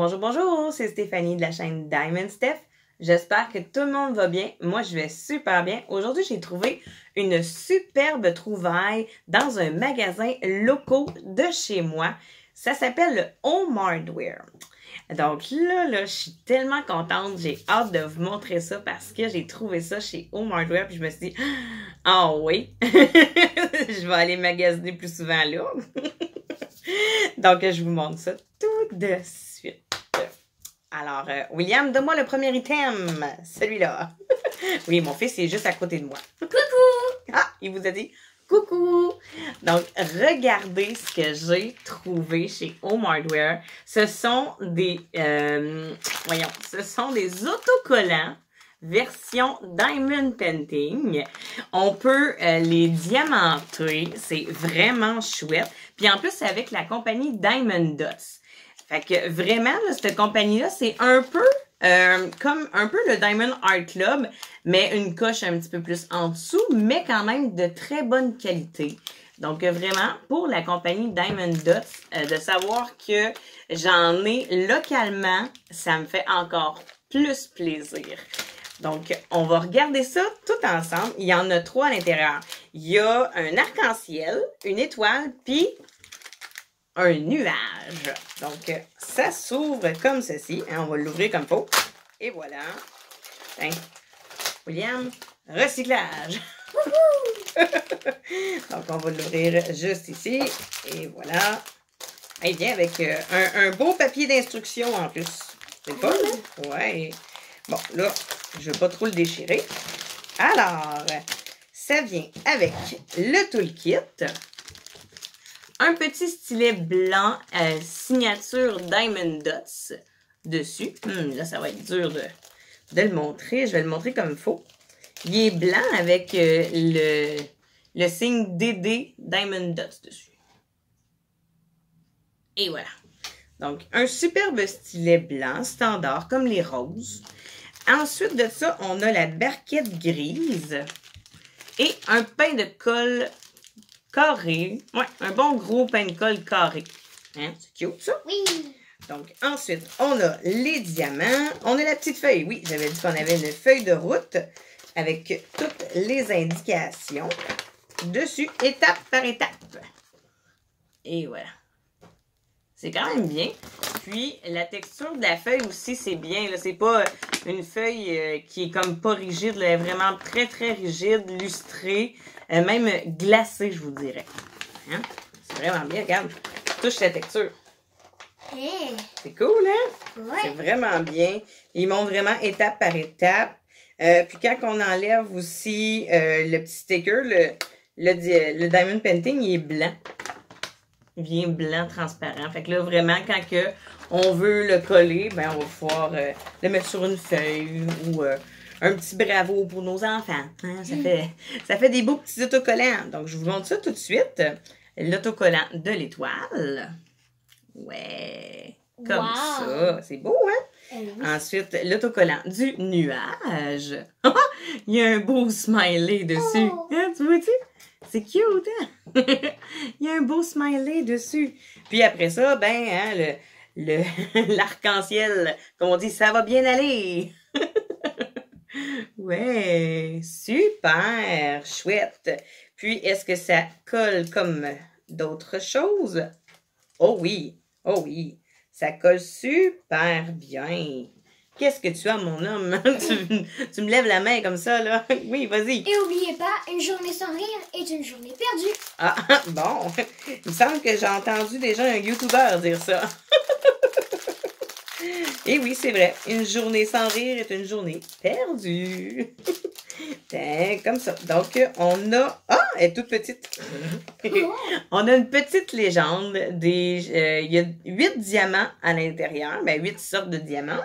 Bonjour, bonjour, c'est Stéphanie de la chaîne Diamond Steph. J'espère que tout le monde va bien. Moi, je vais super bien. Aujourd'hui, j'ai trouvé une superbe trouvaille dans un magasin local de chez moi. Ça s'appelle le Home Hardware. Donc là, je suis tellement contente. J'ai hâte de vous montrer ça parce que j'ai trouvé ça chez Home Hardware. Puis je me suis dit, ah oui, je vais aller magasiner plus souvent là. Donc, je vous montre ça tout de suite. Alors, William, donne-moi le premier item. Celui-là. Oui, mon fils est juste à côté de moi. Coucou! Ah, il vous a dit coucou. Donc, regardez ce que j'ai trouvé chez Home Hardware. Ce sont des, ce sont des autocollants version Diamond Painting. On peut les diamanter. C'est vraiment chouette. Puis en plus, avec la compagnie Diamond Dots. Fait que vraiment, là, cette compagnie-là, c'est un peu comme un peu le Diamond Art Club, mais une coche un petit peu plus en dessous, mais quand même de très bonne qualité. Donc vraiment, pour la compagnie Diamond Dots, de savoir que j'en ai localement, ça me fait encore plus plaisir. Donc, on va regarder ça tout ensemble. Il y en a 3 à l'intérieur. Il y a un arc-en-ciel, une étoile, puis un nuage. Donc, ça s'ouvre comme ceci. On va l'ouvrir comme il faut. Et voilà. Tiens. William, recyclage. Donc, on va l'ouvrir juste ici. Et voilà. Il vient avec un beau papier d'instruction en plus. C'est pas là? Ouais. Bon, là, je ne veux pas trop le déchirer. Alors, ça vient avec le toolkit. Un petit stylet blanc signature Diamond Dots dessus. Là, ça va être dur de le montrer. Je vais le montrer comme il faut. Il est blanc avec le signe DD Diamond Dots dessus. Et voilà. Donc, un superbe stylet blanc, standard, comme les roses. Ensuite de ça, on a la barquette grise et un pain de colle carré. Ouais, un bon gros pain de colle carré. Hein, c'est cute, ça? Oui! Donc, ensuite, on a les diamants. On a la petite feuille. Oui, j'avais dit qu'on avait une feuille de route avec toutes les indications dessus, étape par étape. Et voilà. C'est quand même bien. Puis, la texture de la feuille aussi, c'est bien. C'est pas une feuille qui est comme pas rigide. Elle est vraiment très, très rigide, lustrée, même glacée, je vous dirais. Hein? C'est vraiment bien. Regarde, touche la texture. Hey. C'est cool, hein? Ouais. C'est vraiment bien. Ils montrent vraiment étape par étape. Puis quand on enlève aussi le petit sticker, le Diamond Painting, il est blanc. Il vient blanc, transparent. Fait que là, vraiment, quand que on veut le coller, ben on va pouvoir le mettre sur une feuille ou un petit bravo pour nos enfants. Hein? Ça fait des beaux petits autocollants. Donc, je vous montre ça tout de suite. L'autocollant de l'étoile. Ouais. Comme ça. C'est beau, hein? Oui. Ensuite, l'autocollant du nuage. Il y a un beau smiley dessus. Oh. Hein, tu vois-tu? C'est cute, hein? Il y a un beau smiley dessus. Puis après ça, ben, hein, l'arc-en-ciel, comme on dit, ça va bien aller. Ouais, super, chouette. Puis, est-ce que ça colle comme d'autres choses? Oh oui, ça colle super bien. Qu'est-ce que tu as, mon homme? tu me lèves la main comme ça, là. Oui, vas-y. Et n'oubliez pas, une journée sans rire est une journée perdue. Ah, bon. Il me semble que j'ai entendu déjà un YouTuber dire ça. Et oui, c'est vrai. Une journée sans rire est une journée perdue. Tiens, comme ça. Donc, on a... Ah, elle est toute petite. On a une petite légende. Il y a 8 diamants à l'intérieur. Ben, 8 sortes de diamants.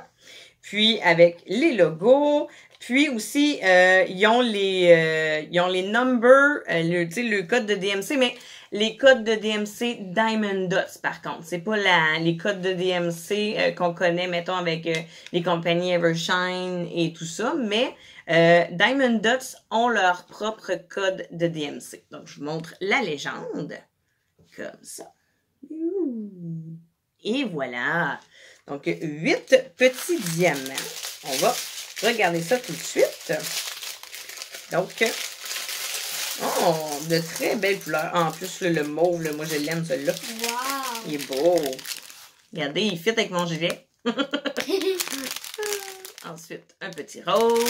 Puis, avec les logos. Puis aussi, ils ont les numbers, le code de DMC, mais les codes de DMC Diamond Dots, par contre. C'est pas les codes de DMC qu'on connaît, mettons, avec les compagnies Evershine et tout ça, mais Diamond Dots ont leur propre code de DMC. Donc, je vous montre la légende. Comme ça. Et voilà. Donc, 8 petits diamants. On va regarder ça tout de suite. Donc, oh, de très belles couleurs. En plus, le mauve, là, moi, je l'aime, celui-là. Wow! Il est beau. Regardez, il fit avec mon gilet. Ensuite, un petit rose.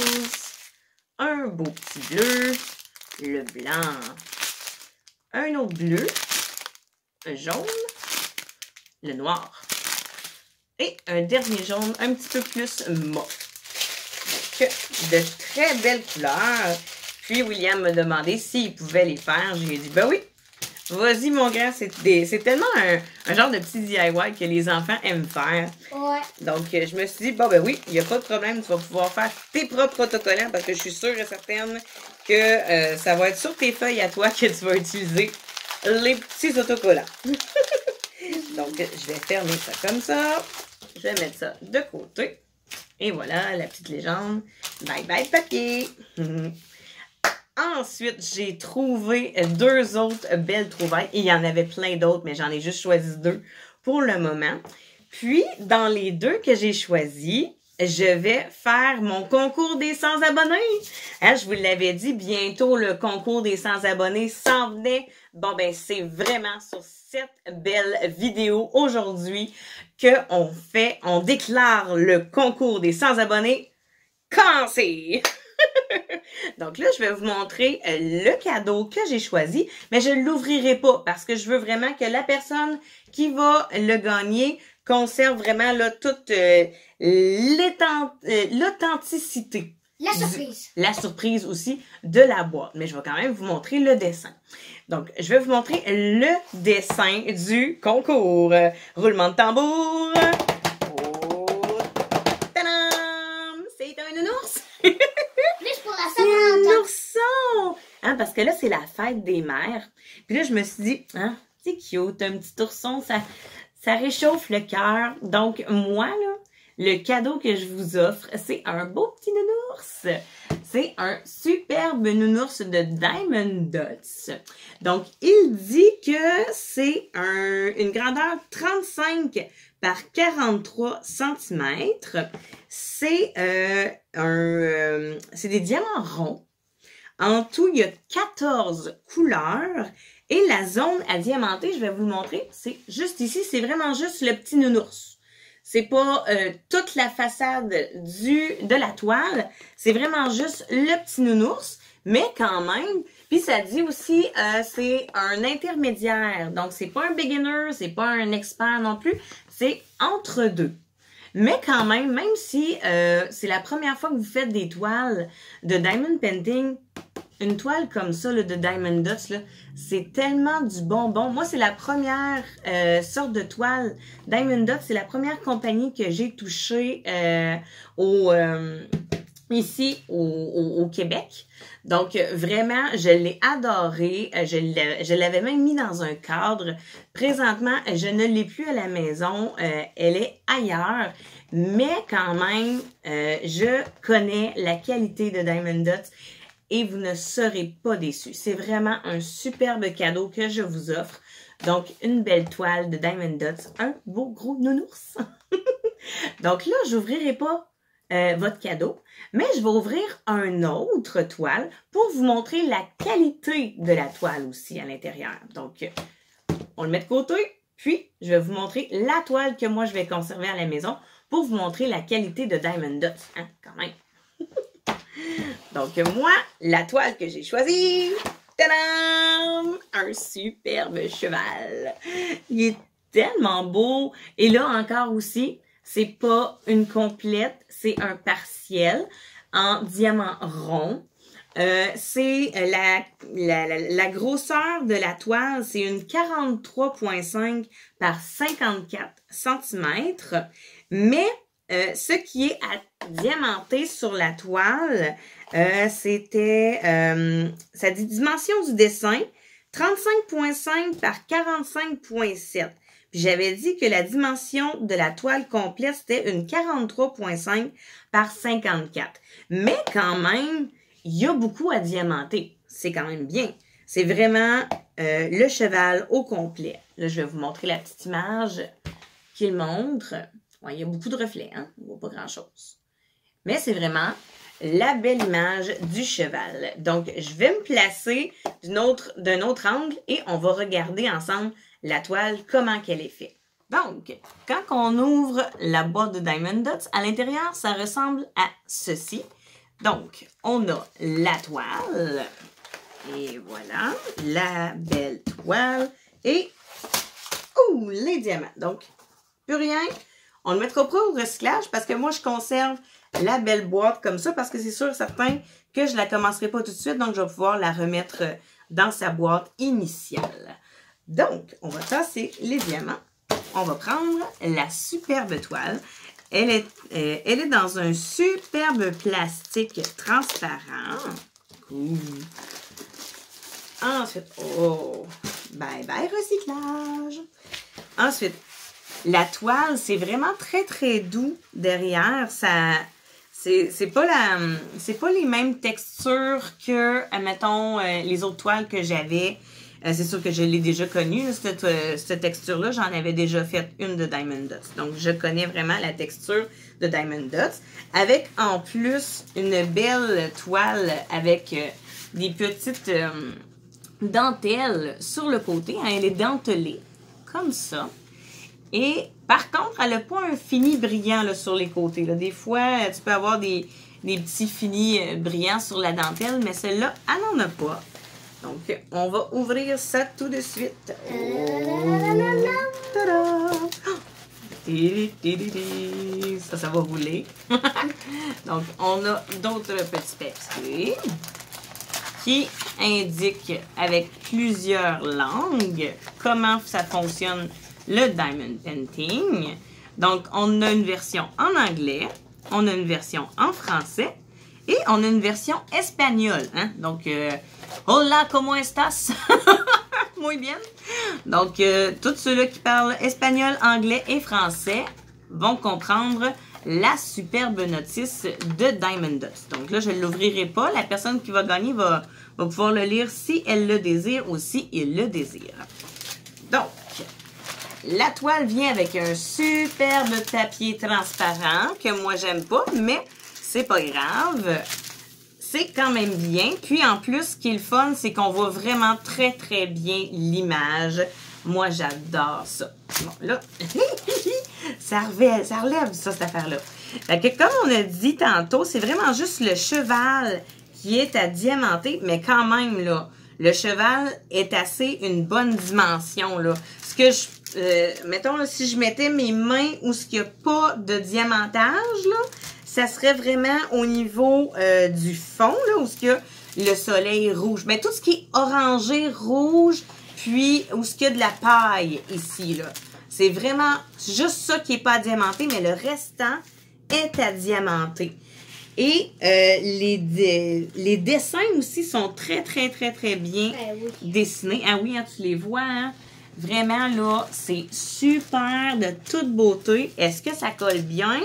Un beau petit bleu. Le blanc. Un autre bleu. Un jaune. Le noir. Et un dernier jaune un petit peu plus mauve. Donc, de très belles couleurs. Puis, William m'a demandé s'il pouvait les faire. J'ai dit, ben oui, vas-y, mon grand. C'est tellement un genre de petit DIY que les enfants aiment faire. Ouais. Donc, je me suis dit, bon, ben oui, il n'y a pas de problème. Tu vas pouvoir faire tes propres autocollants parce que je suis sûre et certaine que ça va être sur tes feuilles à toi que tu vas utiliser les petits autocollants. Donc, je vais fermer ça comme ça. Je vais mettre ça de côté. Et voilà, la petite légende. Bye bye papier. Ensuite, j'ai trouvé 2 autres belles trouvailles. Et il y en avait plein d'autres, mais j'en ai juste choisi 2 pour le moment. Puis, dans les 2 que j'ai choisis, je vais faire mon concours des 100 abonnés. Hein, je vous l'avais dit, bientôt le concours des 100 abonnés s'en venait. Bon, ben, c'est vraiment sur cette belle vidéo aujourd'hui on déclare le concours des 100 abonnés commencé. Donc là, je vais vous montrer le cadeau que j'ai choisi, mais je ne l'ouvrirai pas parce que je veux vraiment que la personne qui va le gagner conserve vraiment là, toute l'authenticité. La surprise. La surprise aussi de la boîte. Mais je vais quand même vous montrer le dessin. Donc, je vais vous montrer le dessin du concours. Roulement de tambour. Oh, tadam! C'est un nounours. Plus pour la C'est un Saint-Valentin. ourson! Hein, parce que là, c'est la fête des mères. Puis là, je me suis dit, hein, c'est cute, un petit ourson, ça réchauffe le cœur. Donc, moi, là, le cadeau que je vous offre, c'est un beau petit nounours. C'est un superbe nounours de Diamond Dots. Donc, il dit que c'est une grandeur 35 par 43 cm. C'est des diamants ronds. En tout, il y a 14 couleurs. Et la zone à diamanter, je vais vous le montrer, c'est juste ici. C'est vraiment juste le petit nounours. C'est pas toute la façade de la toile. C'est vraiment juste le petit nounours. Mais quand même, puis ça dit aussi, c'est un intermédiaire. Donc, c'est pas un beginner, c'est pas un expert non plus. C'est entre deux. Mais quand même si c'est la première fois que vous faites des toiles de diamond painting, une toile comme ça là, de Diamond Dots, c'est tellement du bonbon. Moi, c'est la première sorte de toile. Diamond Dots, c'est la première compagnie que j'ai touchée ici au Québec. Donc, vraiment, je l'ai adoré. Je l'avais même mis dans un cadre. Présentement, je ne l'ai plus à la maison. Elle est ailleurs. Mais quand même, je connais la qualité de Diamond Dots. Et vous ne serez pas déçus. C'est vraiment un superbe cadeau que je vous offre. Donc, une belle toile de Diamond Dots. Un beau gros nounours. Donc là, je n'ouvrirai pas votre cadeau, mais je vais ouvrir un autre toile pour vous montrer la qualité de la toile aussi à l'intérieur. Donc, on le met de côté. Puis, je vais vous montrer la toile que moi, je vais conserver à la maison pour vous montrer la qualité de Diamond Dots. Hein, quand même. Donc, moi, la toile que j'ai choisie, tadam! Un superbe cheval. Il est tellement beau. Et là, encore aussi, c'est pas une complète, c'est un partiel en diamant rond. C'est la grosseur de la toile, c'est une 43,5 par 54 cm. Mais ce qui est à diamanter sur la toile, c'était, ça dit dimension du dessin, 35,5 par 45,7. Puis j'avais dit que la dimension de la toile complète, c'était une 43,5 par 54. Mais quand même, il y a beaucoup à diamanter. C'est quand même bien. C'est vraiment le cheval au complet. Là, je vais vous montrer la petite image qu'il montre. Ouais, il y a beaucoup de reflets, hein? On voit pas grand-chose. Mais c'est vraiment la belle image du cheval. Donc, je vais me placer d'un autre angle et on va regarder ensemble la toile, comment qu'elle est faite. Donc, quand on ouvre la boîte de Diamond Dots, à l'intérieur, ça ressemble à ceci. Donc, on a la toile. Et voilà, la belle toile. Et, les diamants. Donc, plus rien. On ne le mettra pas au recyclage parce que moi, je conserve la belle boîte comme ça parce que c'est sûr certain que je ne la commencerai pas tout de suite. Donc, je vais pouvoir la remettre dans sa boîte initiale. Donc, on va tasser les diamants. On va prendre la superbe toile. Elle est dans un superbe plastique transparent. Cool. Ensuite, bye bye recyclage. Ensuite, la toile, c'est vraiment très très doux derrière. C'est pas les mêmes textures que, admettons, les autres toiles que j'avais. C'est sûr que je l'ai déjà connue, cette texture-là. J'en avais déjà fait une de Diamond Dots. Donc, je connais vraiment la texture de Diamond Dots. Avec, en plus, une belle toile avec des petites dentelles sur le côté. Hein, elle est dentelée, comme ça. Et, par contre, elle n'a pas un fini brillant là, sur les côtés. Là. Des fois, tu peux avoir des petits finis brillants sur la dentelle, mais celle-là, elle n'en a pas. Donc, on va ouvrir ça tout de suite. Ça va rouler. Donc, on a d'autres petits papiers qui indiquent avec plusieurs langues comment ça fonctionne le Diamond Painting. Donc, on a une version en anglais, on a une version en français et on a une version espagnole. Hein? Donc, hola, ¿cómo estás? Muy bien. Donc, tous ceux-là qui parlent espagnol, anglais et français vont comprendre la superbe notice de Diamond Dots. Donc là, je ne l'ouvrirai pas. La personne qui va gagner va pouvoir le lire si elle le désire ou si il le désire. Donc, la toile vient avec un superbe papier transparent que moi, j'aime pas, mais c'est pas grave. C'est quand même bien. Puis en plus, ce qui est le fun, c'est qu'on voit vraiment très, très bien l'image. Moi, j'adore ça. Bon, là, ça relève ça, cette affaire-là. Fait que comme on a dit tantôt, c'est vraiment juste le cheval qui est à diamanter, mais quand même, là, le cheval est assez une bonne dimension, là. Ce que je, mettons, là, si je mettais mes mains où il n'y a pas de diamantage, là, ça serait vraiment au niveau du fond, là, où il y a le soleil rouge. Mais tout ce qui est orangé, rouge, puis où il y a de la paille ici, là. C'est vraiment juste ça qui n'est pas à diamanter, mais le restant est à diamanter. Et les dessins aussi sont très, très, très, très bien dessinés. Ah oui, hein, tu les vois, hein? Vraiment, là, c'est super de toute beauté. Est-ce que ça colle bien?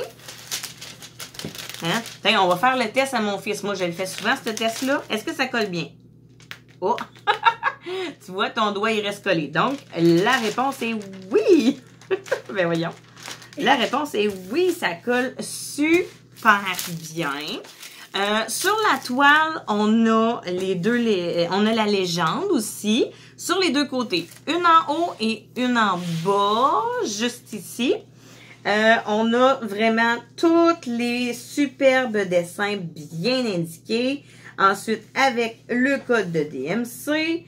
Hein? Tiens, on va faire le test à mon fils. Moi, je le fais souvent, ce test-là. Est-ce que ça colle bien? Oh! Tu vois, ton doigt, il reste collé. Donc, la réponse est oui! Ben voyons. La réponse est oui, ça colle super bien. Sur la toile, on a on a la légende aussi. Sur les deux côtés. Une en haut et une en bas, juste ici. On a vraiment tous les superbes dessins bien indiqués. Ensuite, avec le code de DMC.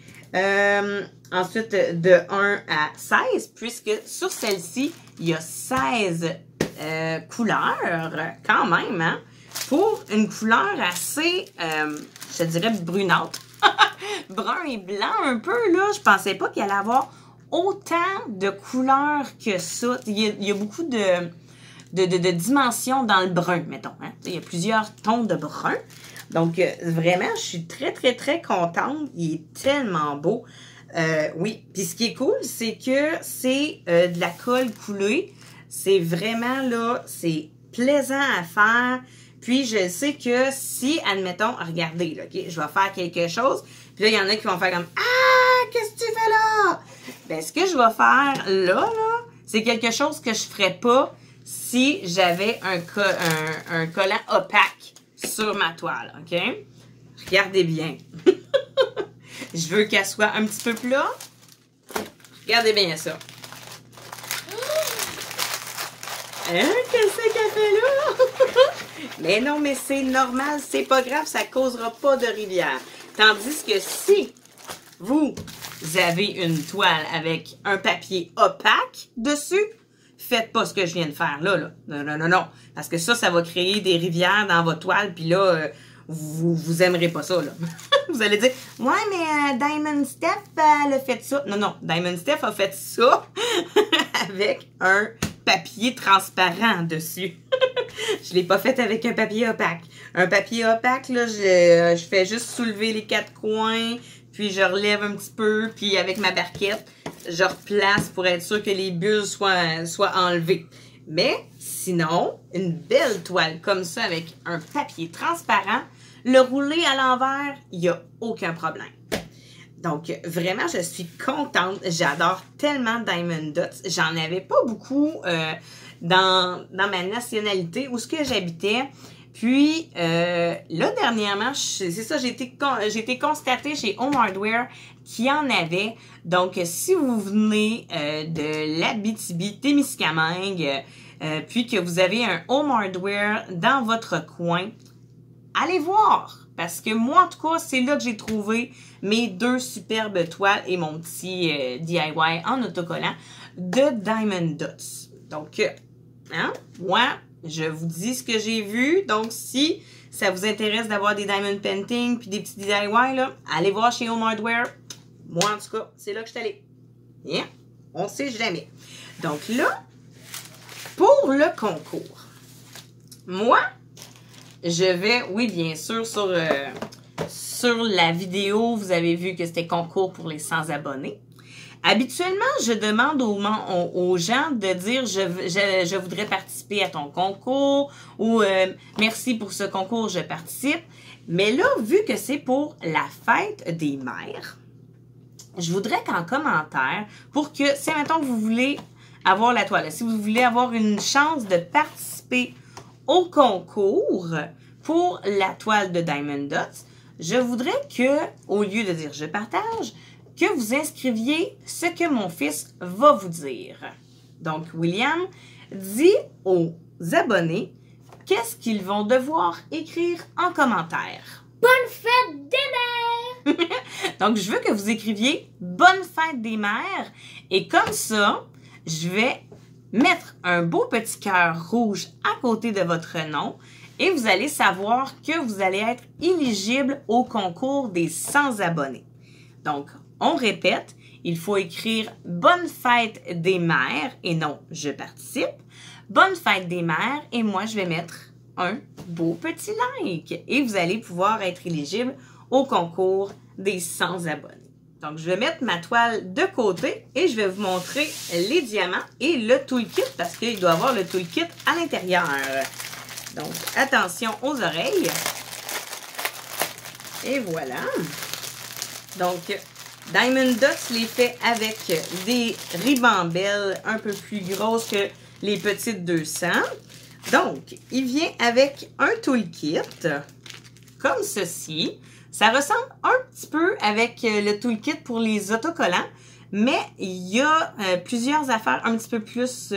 Ensuite, de 1 à 16, puisque sur celle-ci, il y a 16 couleurs, quand même, hein, pour une couleur assez, je dirais, brunâtre. Brun et blanc un peu, là. Je pensais pas qu'il allait avoir autant de couleurs que ça. Il y a beaucoup de dimensions dans le brun, mettons. Hein. Il y a plusieurs tons de brun. Donc, vraiment, je suis très, très, très contente. Il est tellement beau. Oui, puis ce qui est cool, c'est que c'est de la colle coulée. C'est vraiment, là, c'est plaisant à faire. Puis, je sais que si, admettons, regardez, là, OK, je vais faire quelque chose. Puis là, il y en a qui vont faire comme « Ah, qu'est-ce que tu fais là? » Ben, ce que je vais faire là, c'est quelque chose que je ferais pas si j'avais un collant opaque sur ma toile, OK? Regardez bien. Je veux qu'elle soit un petit peu plat. Regardez bien ça. Hein? Qu'est-ce qu'elle fait là? Mais non, mais c'est normal, c'est pas grave, ça causera pas de rivière. Tandis que si vous avez une toile avec un papier opaque dessus, faites pas ce que je viens de faire là. Non, non, non, non. Parce que ça va créer des rivières dans votre toile, puis là, vous aimerez pas ça, là. Vous allez dire, ouais, mais Diamond Steph, elle a fait ça. Non, non, Diamond Steph a fait ça avec un papier transparent dessus. Je l'ai pas fait avec un papier opaque. Un papier opaque, là, je fais juste soulever les 4 coins, puis je relève un petit peu, puis avec ma barquette, je replace pour être sûr que les bulles soient enlevées. Mais sinon, une belle toile comme ça avec un papier transparent, le rouler à l'envers, il n'y a aucun problème. Donc, vraiment, je suis contente. J'adore tellement Diamond Dots. J'en avais pas beaucoup dans ma nationalité où ce que j'habitais. Puis, là, dernièrement, c'est ça, j'ai été constatée chez Home Hardware qu'il y en avait. Donc, si vous venez de l'Abitibi-Témiscamingue, puis que vous avez un Home Hardware dans votre coin, allez voir! Parce que moi, en tout cas, c'est là que j'ai trouvé mes 2 superbes toiles et mon petit DIY en autocollant de Diamond Dots. Donc, hein, moi, je vous dis ce que j'ai vu. Donc, si ça vous intéresse d'avoir des Diamond Painting puis des petits DIY, là, allez voir chez Home Hardware. Moi, en tout cas, c'est là que je suis allée. Yeah. On sait jamais. Donc là, pour le concours, moi, je vais, oui, bien sûr, sur la vidéo, vous avez vu que c'était concours pour les 100 abonnés. Habituellement, je demande aux gens de dire je voudrais participer à ton concours ou merci pour ce concours, je participe. Mais là, vu que c'est pour la fête des mères, je voudrais qu'en commentaire, pour que, si mettons que vous voulez avoir la toile, si vous voulez avoir une chance de participer au concours pour la toile de Diamond Dots, je voudrais que, au lieu de dire je partage, que vous inscriviez ce que mon fils va vous dire. Donc, William dit aux abonnés qu'est-ce qu'ils vont devoir écrire en commentaire. Bonne fête des mères! Donc, je veux que vous écriviez bonne fête des mères et comme ça, je vais mettre un beau petit cœur rouge à côté de votre nom et vous allez savoir que vous allez être éligible au concours des 100 abonnés. Donc, on répète, il faut écrire « Bonne fête des mères » et non « Je participe ». « Bonne fête des mères » et moi, je vais mettre un beau petit like. Et vous allez pouvoir être éligible au concours des 100 abonnés. Donc, je vais mettre ma toile de côté et je vais vous montrer les diamants et le toolkit parce qu'il doit y avoir le toolkit à l'intérieur. Donc, attention aux oreilles. Et voilà. Donc, Diamond Dots les fait avec des ribambelles un peu plus grosses que les petites 200. Donc, il vient avec un toolkit comme ceci. Ça ressemble un petit peu avec le toolkit pour les autocollants, mais il y a plusieurs affaires un petit peu plus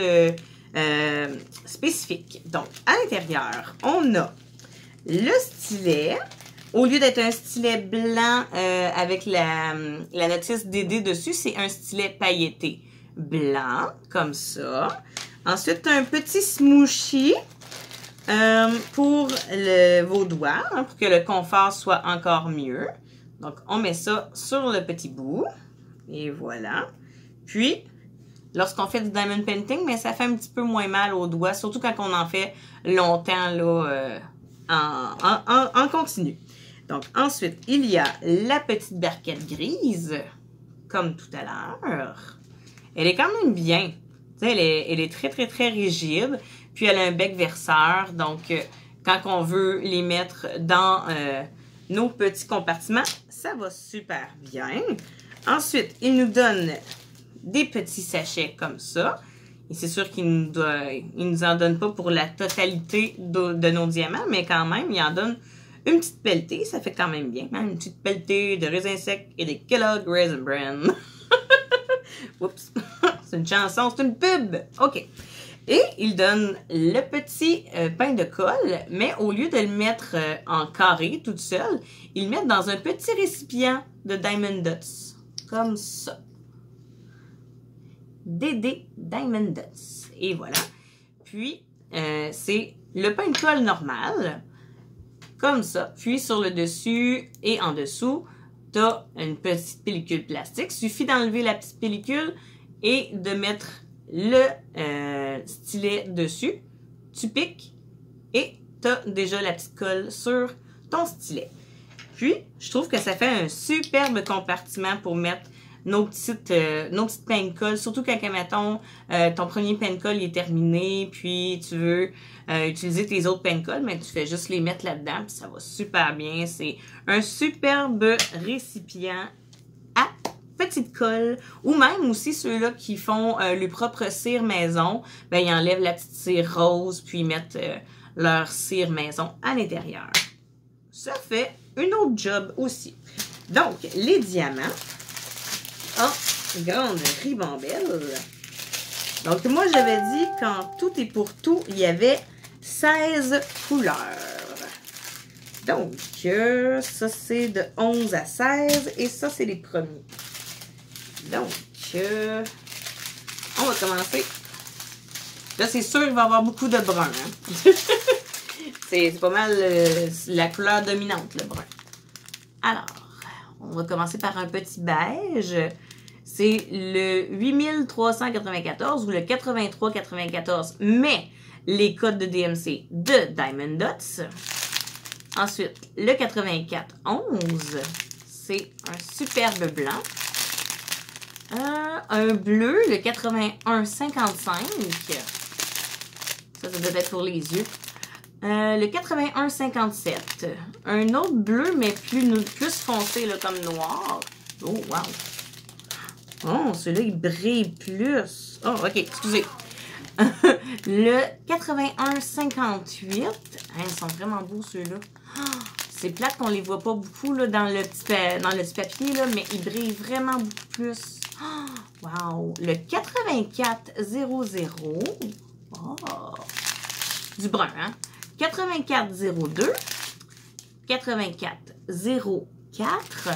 spécifiques. Donc, à l'intérieur, on a le stylet. Au lieu d'être un stylet blanc avec la notice DD dessus, c'est un stylet pailleté blanc, comme ça. Ensuite, un petit smoothie pour vos doigts, hein, pour que le confort soit encore mieux. Donc, on met ça sur le petit bout. Et voilà. Puis, lorsqu'on fait du diamond painting, mais ça fait un petit peu moins mal aux doigts, surtout quand on en fait longtemps là, en continu. Donc, ensuite, il y a la petite barquette grise, comme tout à l'heure. Elle est quand même bien. Elle est très, très, très rigide. Puis, elle a un bec verseur. Donc, quand on veut les mettre dans nos petits compartiments, ça va super bien. Ensuite, il nous donne des petits sachets comme ça. c'est sûr qu'il nous en donne pas pour la totalité de nos diamants, mais quand même, il en donne une petite pelletée. Ça fait quand même bien. Hein? Une petite pelletée de raisins secs et des Kellogg Raisin Bran. Oups. C'est une chanson, c'est une pub. OK. Et il donne le petit pain de colle, mais au lieu de le mettre en carré toute seule, il le met dans un petit récipient de Diamond Dots. Comme ça. DD Diamond Dots. Et voilà. Puis, c'est le pain de colle normal. Comme ça. Puis, sur le dessus et en dessous, tu as une petite pellicule plastique. Il suffit d'enlever la petite pellicule et de mettre le stylet dessus. Tu piques et tu as déjà la petite colle sur ton stylet. Puis, je trouve que ça fait un superbe compartiment pour mettre nos petites pains de colle, surtout quand, mettons, ton premier pain de colle est terminé, puis tu veux utiliser tes autres pains de colle, mais tu fais juste les mettre là-dedans, puis ça va super bien. C'est un superbe récipient à petite colle, ou même aussi ceux-là qui font le propre cire maison, ben ils enlèvent la petite cire rose, puis ils mettent leur cire maison à l'intérieur. Ça fait une autre job aussi. Donc, les diamants. Oh, grande ribambelle. Donc, moi, j'avais dit qu'en tout et pour tout, il y avait 16 couleurs. Donc, ça, c'est de 11 à 16 et ça, c'est les premiers. Donc, on va commencer. Là, c'est sûr qu'il va y avoir beaucoup de brun. Hein? C'est pas mal la couleur dominante, le brun. Alors, on va commencer par un petit beige. C'est le 8394 ou le 8394, mais les codes de DMC de Diamond Dots. Ensuite, le 8411, c'est un superbe blanc. Un bleu, le 8155. Ça doit être pour les yeux. Le 8157. Un autre bleu, mais plus foncé, là, comme noir. Oh, wow. Oh, celui-là, il brille plus. Oh, OK, excusez. Le 8158. Ils sont vraiment beaux, ceux-là. Oh, c'est plate qu'on les voit pas beaucoup là, dans le petit papier, là, mais ils brillent vraiment beaucoup plus. Oh, wow. Le 8400. Oh. Du brun, hein? 8402. 8404.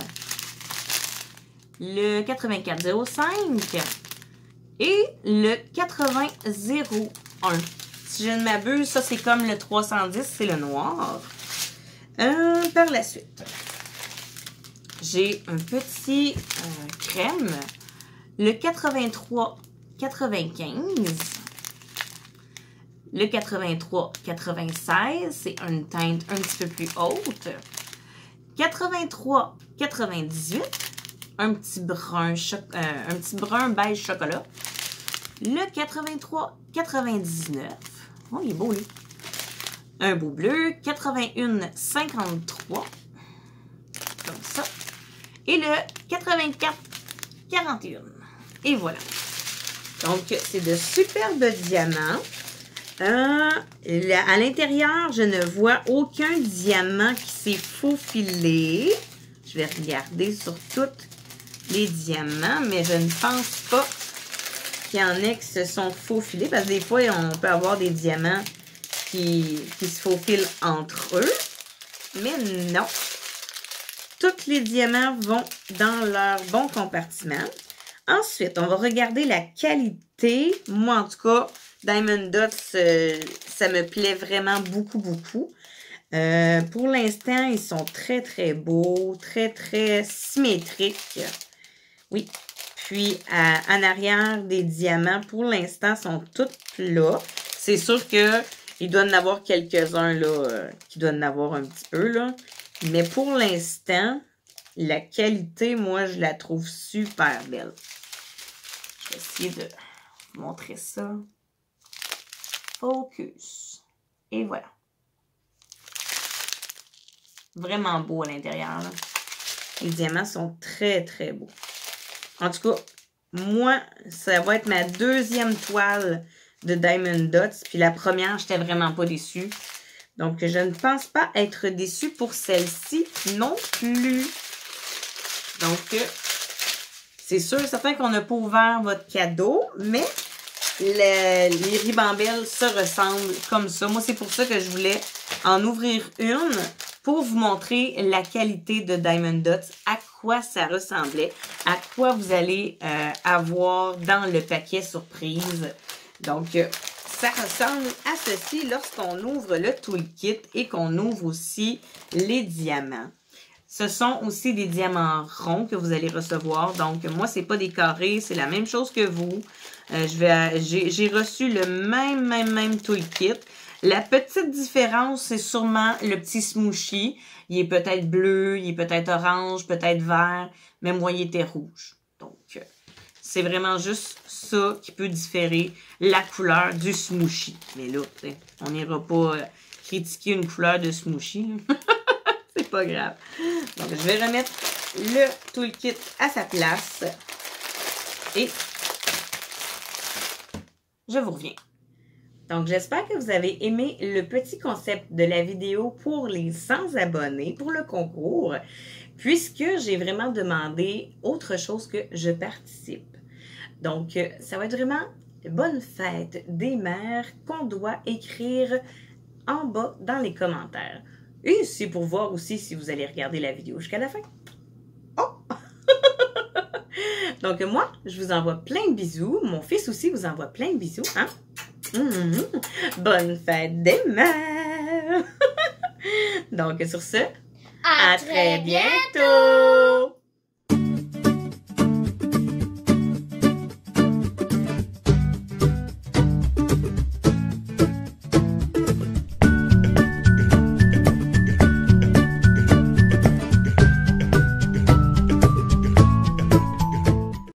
Le 8405 et le 8001. Si je ne m'abuse, ça c'est comme le 310, c'est le noir. Par la suite, j'ai un petit crème, le 8395, le 8396, c'est une teinte un petit peu plus haute, 8398. Un petit brun beige chocolat. Le 83-99. Oh, il est beau, lui. Un beau bleu. 81-53. Comme ça. Et le 84-41. Et voilà. Donc, c'est de superbes diamants. À l'intérieur, je ne vois aucun diamant qui s'est faufilé. Je vais regarder sur toutes les diamants, mais je ne pense pas qu'il y en ait qui se sont faufilés, parce que des fois, on peut avoir des diamants qui se faufilent entre eux, mais non. Tous les diamants vont dans leur bon compartiment. Ensuite, on va regarder la qualité. Moi, en tout cas, Diamond Dots, ça me plaît vraiment beaucoup, beaucoup. Pour l'instant, ils sont très, très beaux, très, très symétriques. Oui. Puis, en arrière des diamants, pour l'instant, sont tous là. C'est sûr qu'il doit en avoir quelques-uns, là, qui doivent en avoir un petit peu, là. Mais pour l'instant, la qualité, moi, je la trouve super belle. Je vais essayer de vous montrer ça. Focus. Et voilà. Vraiment beau à l'intérieur. Les diamants sont très, très beaux. En tout cas, moi, ça va être ma deuxième toile de Diamond Dots. Puis la première, j'étais vraiment pas déçue. Donc, je ne pense pas être déçue pour celle-ci non plus. Donc, c'est sûr et certain qu'on n'a pas ouvert votre cadeau, mais les ribambelles se ressemblent comme ça. Moi, c'est pour ça que je voulais en ouvrir une pour vous montrer la qualité de Diamond Dots, à quoi ça ressemblait, à quoi vous allez avoir dans le paquet surprise. Donc, ça ressemble à ceci lorsqu'on ouvre le toolkit et qu'on ouvre aussi les diamants. Ce sont aussi des diamants ronds que vous allez recevoir. Donc, moi, c'est pas des carrés, c'est la même chose que vous. J'ai reçu le même toolkit. La petite différence, c'est sûrement le petit smooshy. Il est peut-être bleu, il est peut-être orange, peut-être vert, mais moi, il était rouge. Donc, c'est vraiment juste ça qui peut différer la couleur du smooshy. Mais là, on n'ira pas critiquer une couleur de smooshy. C'est pas grave. Donc, je vais remettre le toolkit à sa place. Et je vous reviens. Donc, j'espère que vous avez aimé le petit concept de la vidéo pour les 100 abonnés, pour le concours, puisque j'ai vraiment demandé autre chose que je participe. Donc, ça va être vraiment bonne fête des mères qu'on doit écrire en bas dans les commentaires. Et c'est pour voir aussi si vous allez regarder la vidéo jusqu'à la fin. Oh! Donc, moi, je vous envoie plein de bisous. Mon fils aussi vous envoie plein de bisous. Hein? Bonne fête des mères! Donc, sur ce, à très bientôt!